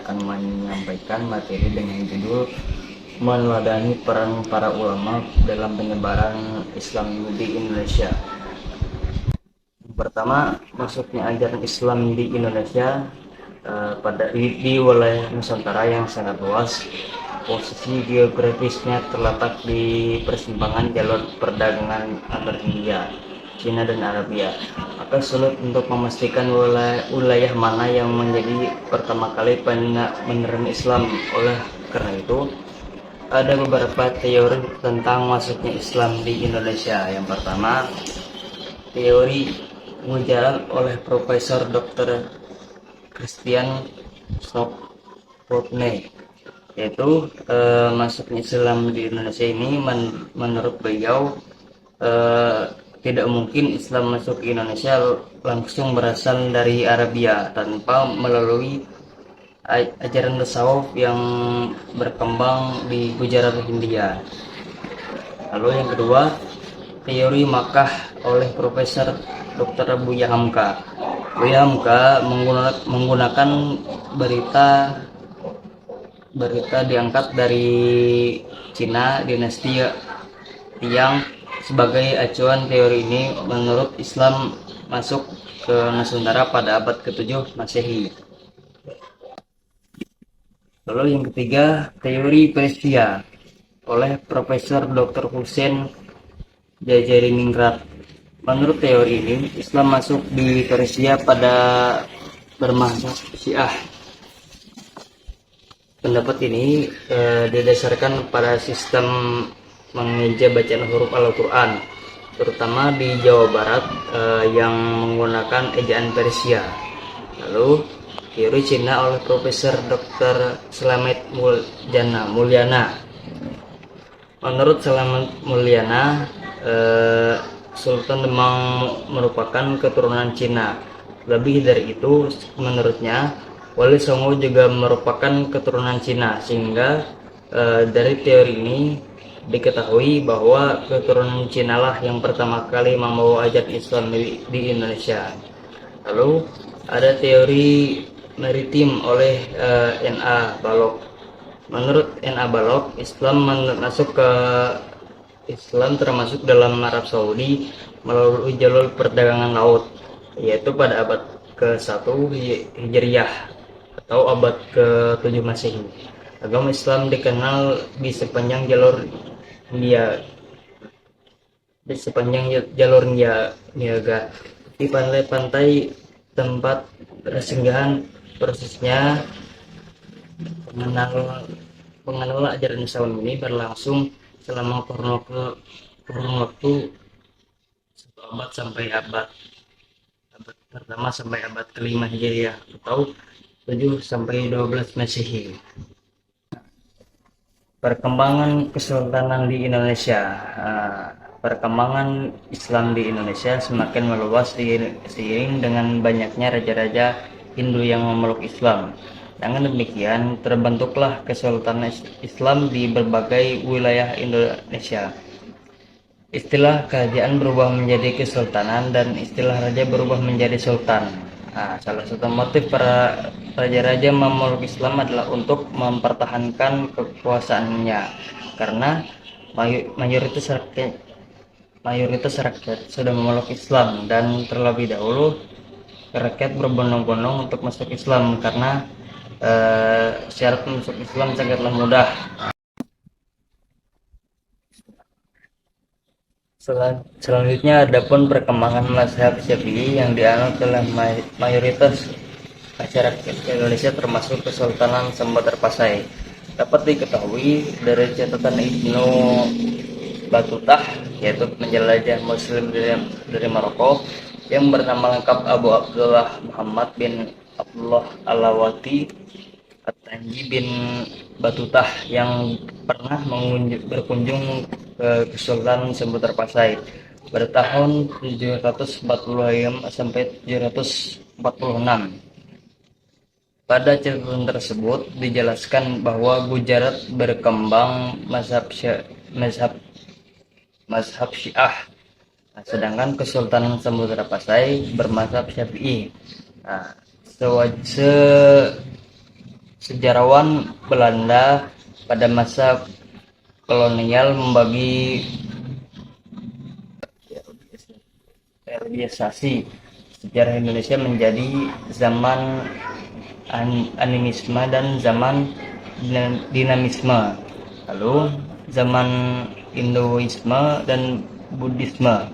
akan menyampaikan materi dengan judul meneladani peran para ulama dalam penyebaran Islam di Indonesia. Yang pertama, masuknya ajaran Islam di Indonesia di wilayah Nusantara yang sangat luas. Posisi geografisnya terletak di persimpangan jalur perdagangan antar India, Cina dan Arabia. Maka sulit untuk memastikan wilayah mana yang menjadi pertama kali menerima Islam. Oleh karena itu, ada beberapa teori tentang masuknya Islam di Indonesia. Yang pertama, teori Mujarab oleh Profesor Dr. Christian Sopotne, yaitu masuknya Islam di Indonesia ini menurut beliau tidak mungkin Islam masuk ke Indonesia langsung berasal dari Arabia tanpa melalui ajaran tasawuf yang berkembang di Gujarat, India. Lalu yang kedua, teori Makkah oleh Profesor Dr. Buya Hamka. Buya Hamka menggunakan berita diangkat dari Cina dinasti Tiang sebagai acuan. Teori ini menurut Islam masuk ke Nusantara pada abad ke-7 Masehi. Lalu yang ketiga, teori Persia oleh Profesor Dr. Hussein Jajariningrat. Menurut teori ini, Islam masuk di Persia pada bermazhab Syiah. Pendapat ini didasarkan pada sistem mengeja bacaan huruf Al-Quran, terutama di Jawa Barat yang menggunakan ejaan Persia. Lalu, teori Cina oleh Profesor Dr. Slamet Mulyana. Menurut Slamet Mulyana, Sultan Demang merupakan keturunan Cina. Lebih dari itu, menurutnya, Wali Songo juga merupakan keturunan Cina, sehingga dari teori ini diketahui bahwa keturunan Cina lah yang pertama kali membawa ajaran Islam di Indonesia. Lalu ada teori maritim oleh N.A. Balok. Menurut N.A. Balok, Islam termasuk dalam Arab Saudi melalui jalur perdagangan laut, yaitu pada abad ke-1 Hijriah atau abad ke-7 Masehi. Agama Islam dikenal di sepanjang jalur Niaga di pantai-pantai tempat persinggahan. Persisnya pengenalan ajaran Islam ini berlangsung selama kurun waktu 1 abad sampai abad pertama sampai abad ke-5 Hijriah atau 7 sampai 12 Masehi. Perkembangan Kesultanan di Indonesia. Perkembangan Islam di Indonesia semakin meluas seiring dengan banyaknya raja-raja Hindu yang memeluk Islam. Dengan demikian, terbentuklah Kesultanan Islam di berbagai wilayah Indonesia. Istilah kerajaan berubah menjadi kesultanan dan istilah raja berubah menjadi sultan. Salah satu motif para raja-raja memeluk Islam adalah untuk mempertahankan kekuasaannya, karena mayoritas rakyat sudah memeluk Islam, dan terlebih dahulu rakyat berbondong-bondong untuk masuk Islam karena syarat masuk Islam sangatlah mudah. Selanjutnya adapun perkembangan mazhab Syafi'i yang dianut oleh mayoritas masyarakat Indonesia termasuk Kesultanan Samba Terpasai. Dapat diketahui dari catatan Ibnu Batutah, yaitu penjelajah Muslim dari Maroko yang bernama lengkap Abu Abdullah Muhammad bin Abdullah Alawati At-Tanji bin Batutah, yang pernah berkunjung ke Kesultanan Samba Terpasai pada tahun 745 sampai 746. Pada catatan tersebut dijelaskan bahwa Gujarat berkembang mazhab Syiah, sedangkan Kesultanan Samudra Pasai bermazhab Syafi'i. Sejarawan Belanda pada masa kolonial membagi periodisasi sejarah Indonesia menjadi zaman animisme dan zaman dinamisme, lalu zaman Hinduisme dan Buddhisme.